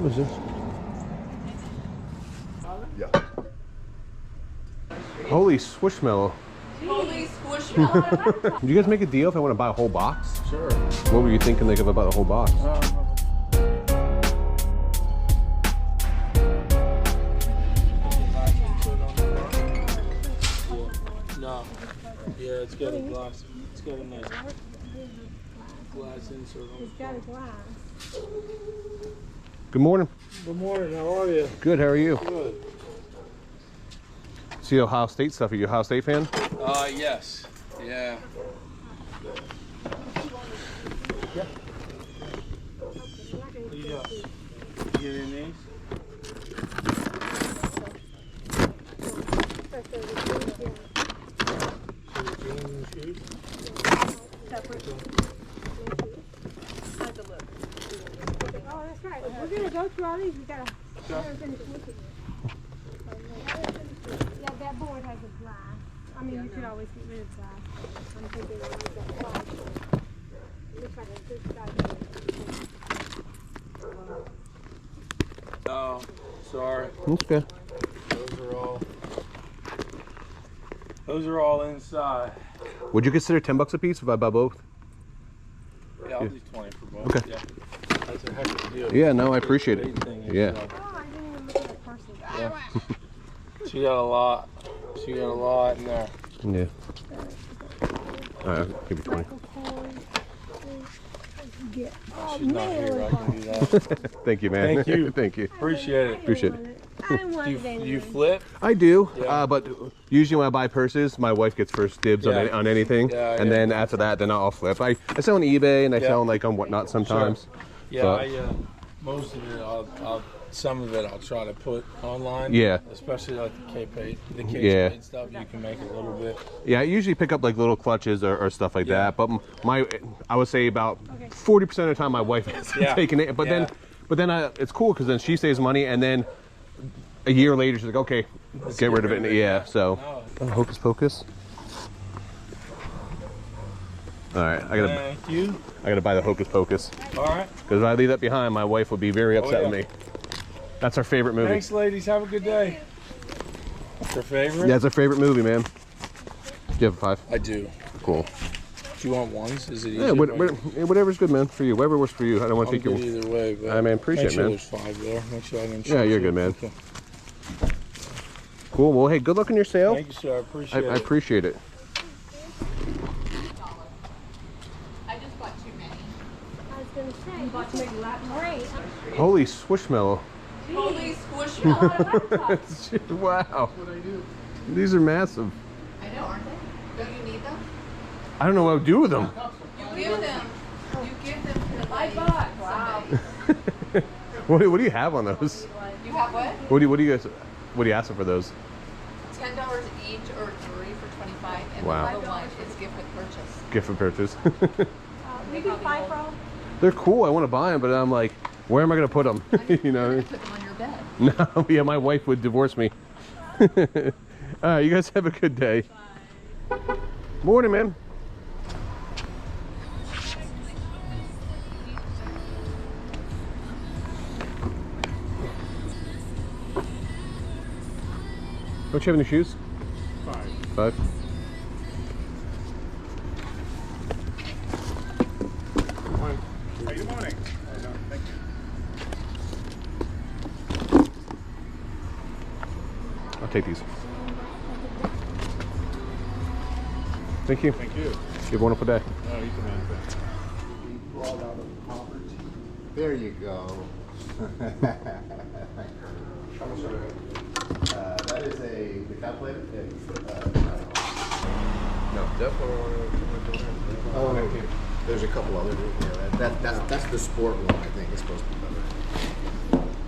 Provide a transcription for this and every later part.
What is this? Yeah. Holy squishmallow. Holy squishmallow. Do you guys make a deal if I want to buy a whole box? Sure. What were you thinking like about the whole box? No. Yeah, it's got a glass. It's got a nice glass insert on it. It's got a glass. Good morning. Good morning. How are you? Good, how are you? Good. See Ohio State stuff. Are you a Ohio State fan? Yes. Yeah. Yep. What do you got? You get any names? Shoes? Separate. Have to look. Oh, that's right. If we're gonna go through all these, we gotta finish looking. Yeah, that board has a glass. I mean, you could always get rid of glass. I'm thinking it needs a glass. It looks like a good size. Oh, sorry. Okay. Those are all inside. Would you consider $10 a piece if I buy both? Yeah, I'll do 20 for both. Okay. Yeah. That's a heck of a deal. Yeah, no, I appreciate it. Yeah. Oh, I didn't even look at the person. Yeah. She got a lot. She got a lot in there. Yeah. All right, I'll give you 20. Oh, She's not here. I can do that. Thank you, man. Thank you. Thank you. Appreciate it. Appreciate it. I didn't want it Do anyway. you flip? I do, Yeah. but usually when I buy purses, my wife gets first dibs Yeah. on anything, Yeah, and yeah. then after that, then I'll flip. I sell on eBay and I Yeah. sell on like on whatnot sometimes. Yeah, But- most of it, some of it I'll try to put online. Yeah. Especially like the K-Pay, the Yeah. K-Pay stuff, you can make a little bit. Yeah, I usually pick up like little clutches or stuff like Yeah. that. But I would say about 40% of the time my wife is Yeah. taking it. But Yeah. then it's cool because then she saves money, and then a year later she's like, okay, get rid of it. Yeah. So hocus pocus. All right, Thank you. I gotta buy the hocus pocus All right. because if I leave that behind, my wife would be very upset with me. That's our favorite movie. Thanks, ladies. Have a good day. Your favorite? Yeah, it's our favorite movie, man. Do you have a 5? I do. Cool. Do you want ones? Is it easy? Yeah, whatever's good, man, for you. Whatever works for you. I don't want to take your. Either way, but I mean, appreciate make sure it, man. there's 5 there. Make sure I can. Yeah, you're good, man. Okay. Cool. Well, hey, good luck on your sale. Thank you, sir. I appreciate I it. appreciate it. I just bought too many. I was gonna say, you bought to make a lot more. Holy squishmallow. Holy squishmallow. Wow. These are massive. I know, aren't they? Don't you need them? I don't know what I would do with them. You give them. You give them to the lady. Wow. What do you have on those? You have what? What do you ask for those? $10 each or 3 for 25, and Wow. the other one is gift with purchase. Gift for purchase. We do 5 for all. They're cool. I want to buy them, but I'm like, where am I going to put them? You know what I mean? Put them on your bed. No, yeah, my wife would divorce me. All right, you guys have a good day. Morning, man. Don't you have any shoes? 5. Hey, good morning. Thank you. I'll take these. Thank you. Thank you. You have a wonderful day. Oh, you can have There you go. That is the calculator? No, definitely. Oh, there's a couple other. Yeah, that's the sport one. I think it's supposed to be better.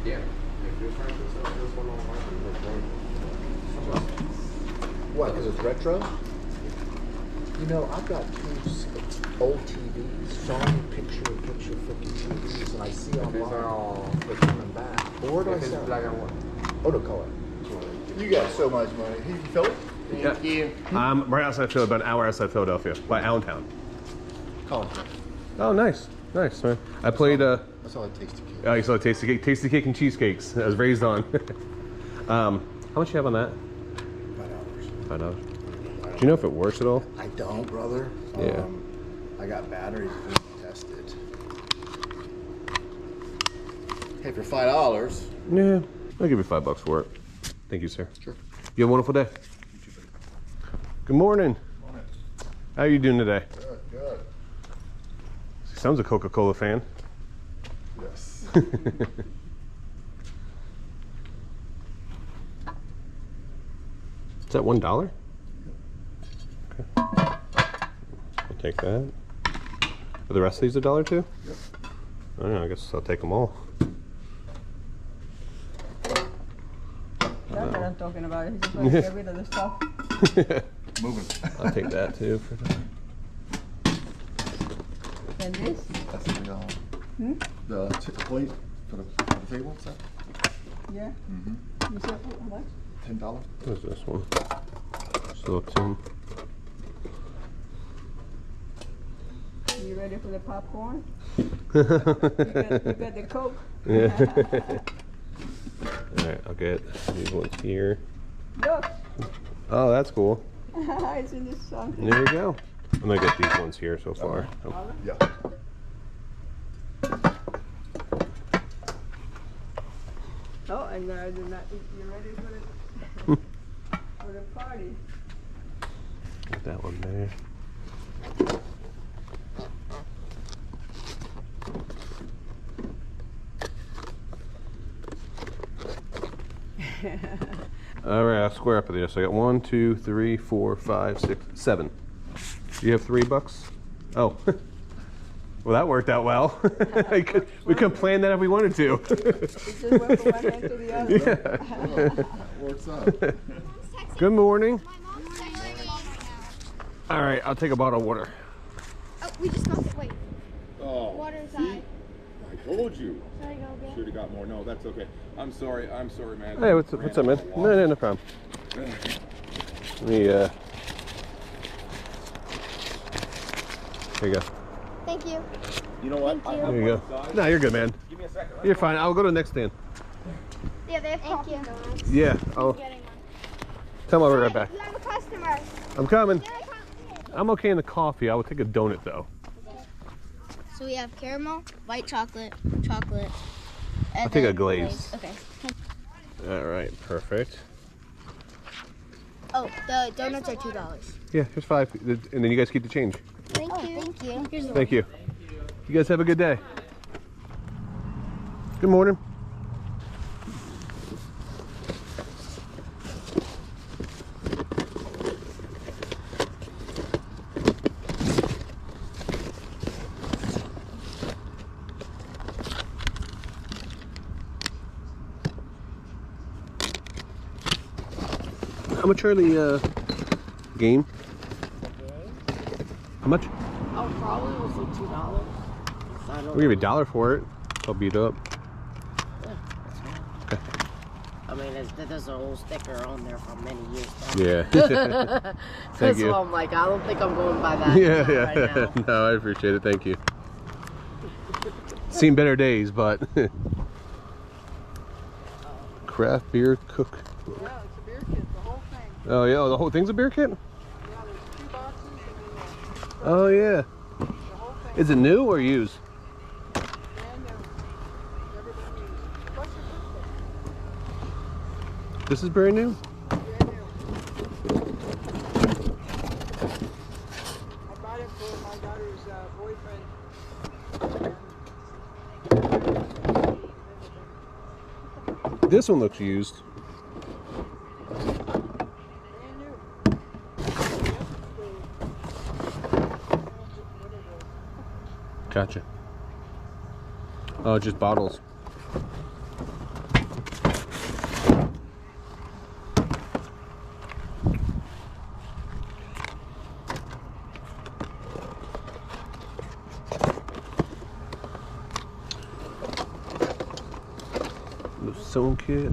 Yeah. If you're trying to sell this one on market, What? Because it's retro? You know, I've got 2 old TVs, Sony picture freaking TVs, and I see online they're coming back. But where do I sell? black and white. Oh, no color. You got so much money. You feel it? Thank you. I'm right outside Philadelphia, about an hour outside Philadelphia, by Allentown. Color. Oh, nice. Nice, man. I played. That's all I taste of cake. Oh, you saw tasty cake and cheesecakes. I was raised on. How much you have on that? $5. $5. Do you know if it works at all? I don't, brother. Yeah. I got batteries being tested. Hey, for $5. Yeah, I'll give you $5 for it. Thank you, sir. Sure. You have a wonderful day. Good morning. How are you doing today? Good, good. Sounds a Coca-Cola fan. Yes. Is that $1? Okay. I'll take that. Are the rest of these $1 too? Yep. I don't know, I guess I'll take them all. That's what I'm talking about. He's just like, get rid of the stuff. Moving. I'll take that too. For And this? That's the plate for the table set. Yeah. You said how much? $10. what is this one? Just a little tin. You ready for the popcorn? you got the Coke? Yeah. Alright, I'll get these ones here. Look. Oh, that's cool. It's in this something. There you go. I'm gonna get these ones here so far. Oh. Yeah. Oh, and you ready for the party? Get that one there. All right, I'll square up with this. I got 1, 2, 3, 4, 5, 6, 7. Do you have $3? Oh, well, that worked out well. We could plan that if we wanted to. It's just went from one end to the other. Yeah. Works out. Good morning. My mom's texting me right All right, I'll take a bottle of water. now. Oh, we just got it. Wait. Oh, Water see? inside. I told you. Should I go get? Should have got more. No, that's okay. I'm sorry, man. Hey, what's up, man? No problem. Let me, here you go. Thank you. You know what? Thank you. There you go. No, you're good, man. Give me a second. You're fine. I'll go to the next stand. Yeah, they have coffee donuts. Yeah, I'll Getting one. tell them I'll be right back. You have a customer. I'm coming. Yeah, I can't see it. I'm okay in the coffee. I will take a donut, though. So we have caramel, white chocolate, chocolate. And I'll take a then glaze. Okay. All right, perfect. Oh, the donuts are $2. Yeah, here's 5. And then you guys keep the change. Thank you. Thank you. Here's the Thank you. You guys have a good day. Good morning. How much are the game? How much? Oh, probably was like $2. I don't We'll give you $1 for it. I'll beat up. Okay. I mean, there's a whole sticker on there from many years back. Yeah. Thank you. So I'm like, I don't think I'm going by that. Yeah, Right now. No, I appreciate it. Thank you. Seen better days, but craft beer cook. Yeah, it's a beer kit, the whole thing. Oh yeah, the whole thing's a beer kit. Yeah, there's 2 boxes and then Oh yeah. the whole thing. Is it new or used? Brand new. Never been used. What's your birthday? This is brand new. Brand new. I bought it for my daughter's boyfriend. This one looks used. Brand new. Gotcha. Oh, just bottles. The sewing kit.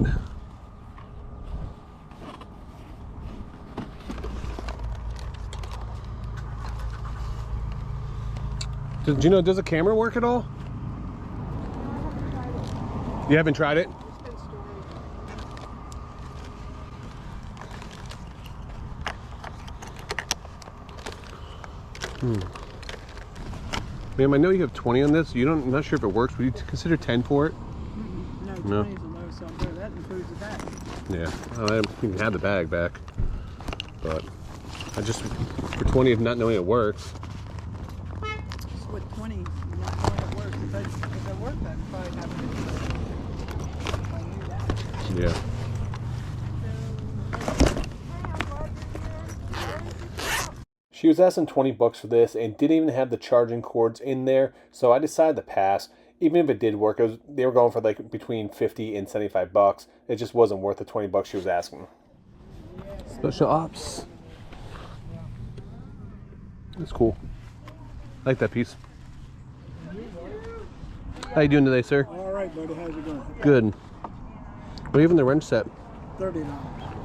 Do you know, does the camera work at all? You haven't tried it? It's been stored. Ma'am, I know you have 20 on this. I'm not sure if it works. Would you consider 10 for it? No, 20 is the lowest I'll do. That includes the bag. Yeah, well, you can have the bag back. But I just, for 20 of not knowing it works. It's with 20, you not knowing it works. If it worked, I'd probably have it. If I knew that. Yeah. She was asking 20 bucks for this and didn't even have the charging cords in there, so I decided to pass. Even if it did work, they were going for like between 50 and 75 bucks. It just wasn't worth the 20 bucks she was asking. Special ops. That's cool. I like that piece. How you doing today, sir? All right, buddy. How's it going? Good. What do you have in the wrench set? $30.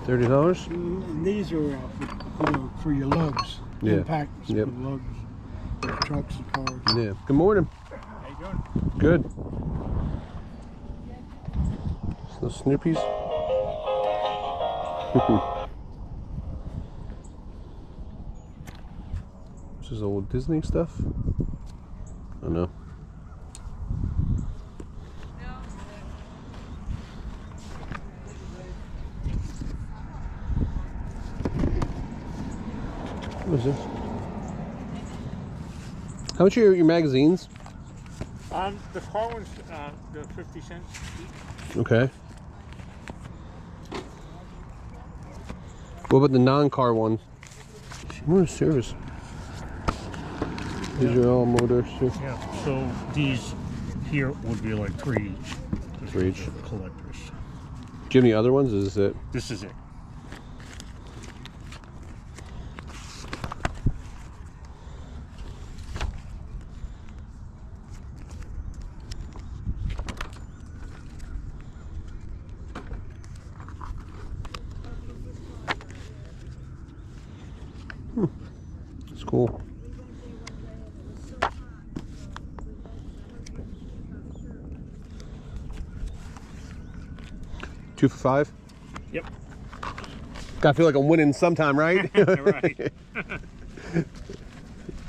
$30? And these are for your lugs. Yeah. Impact Yep. for lugs, for trucks and cars. Yeah. Good morning. How you doing? Good. Those Snoopies. This is old Disney stuff. I don't know. What is this? How much are your magazines? The car ones, the 50 cents each. Okay. What about the non-car ones? What is serious? These are all motors too. Yeah, so these here would be like 3 each. 3 each. Collectors. Do you have any other ones? Is this it? This is it. It's cool. Two for $5? Yep. Gotta feel like I'm winning sometime, right? Right.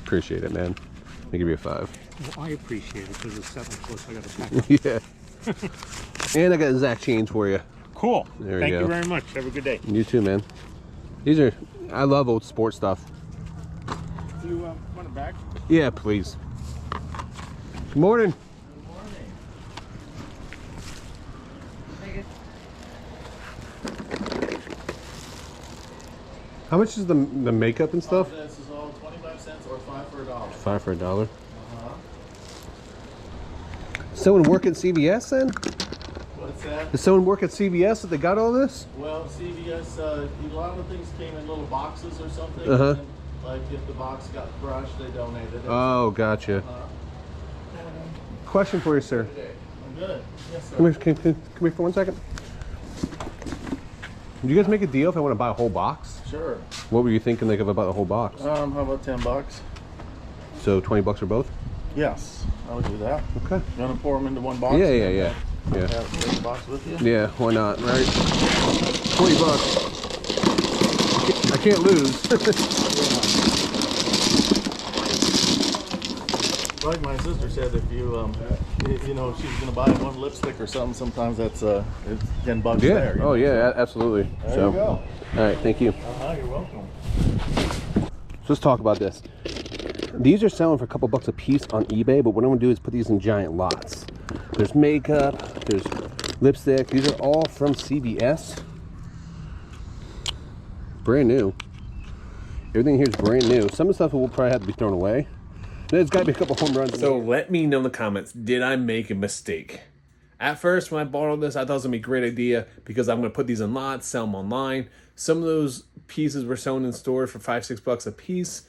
Appreciate it, man. Let me give you a 5. Well, I appreciate it because it's 7 plus I got to pack. Yeah. And I got Zach change for you. Cool. There Thank you go. you very much. Have a good day. You too, man. These are, I love old sports stuff. Do you want a bag? Yeah, please. Good morning. How much is the makeup and stuff? This is all 25 cents or 5 for $1. 5 for $1. Someone work at CVS then? What's that? Does someone work at CVS that they got all this? Well, CVS, a lot of the things came in little boxes or something. Uh-huh. And, like if the box got crushed, they donated it. Oh, gotcha. Question for you, sir. I'm good. Yes, sir. Come here for 1 second. Do you guys make a deal if I want to buy a whole box? Sure. What were you thinking like if I bought the whole box? How about $10? So 20 bucks for both? Yes, I'll do that. Okay. You want to pour them into one box? Yeah. Have the box with you? Yeah, why not, right? 20 bucks. I can't lose. Like my sister said, if you, you know, if she's gonna buy one lipstick or something, sometimes that's it's $10 Yeah. there. Oh yeah, absolutely. There So, you go. all right, thank you. You're welcome. So let's talk about this. These are selling for a couple bucks a piece on eBay, but what I'm gonna do is put these in giant lots. There's makeup, there's lipstick. These are all from CVS. Brand new. Everything here is brand new. Some of the stuff will probably have to be thrown away. There's got to be a couple home runs. So let me know in the comments, did I make a mistake? At first, when I bought all this, I thought it was going to be a great idea because I'm going to put these in lots, sell them online. Some of those pieces were selling in stores for $5-6 a piece.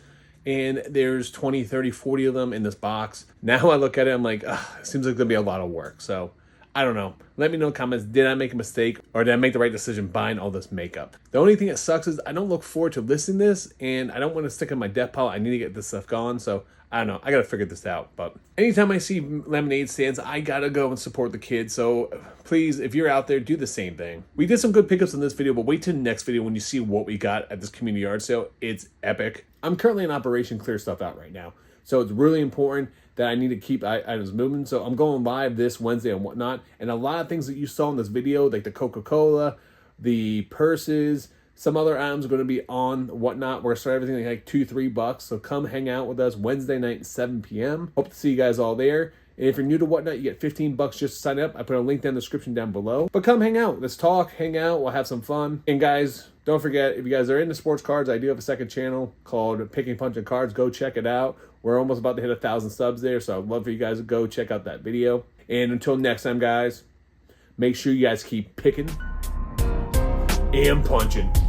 And there's 20, 30, 40 of them in this box. Now I look at it, I'm like, it seems like there'll be a lot of work. So I don't know. Let me know in the comments, did I make a mistake or did I make the right decision buying all this makeup? The only thing that sucks is I don't look forward to listing this and I don't want to stick in my death pile. I need to get this stuff gone. So I don't know. I got to figure this out. But anytime I see lemonade stands, I got to go and support the kids. So please, if you're out there, do the same thing. We did some good pickups in this video, but wait till the next video when you see what we got at this community yard sale. It's epic. I'm currently in operation clear stuff out right now. So it's really important that I need to keep items moving. So I'm going live this Wednesday and whatnot. And a lot of things that you saw in this video, like the Coca-Cola, the purses, some other items are going to be on whatnot. We're going to start everything like $2-3. So come hang out with us Wednesday night at 7 p.m. Hope to see you guys all there. And if you're new to whatnot, you get $15 just to sign up. I put a link down in the description down below. But come hang out. Let's talk, hang out. We'll have some fun. And guys, don't forget, if you guys are into sports cards, I do have a second channel called Picking, Punching Cards. Go check it out. We're almost about to hit 1,000 subs there, so I'd love for you guys to go check out that video. And until next time, guys, make sure you guys keep picking and punching.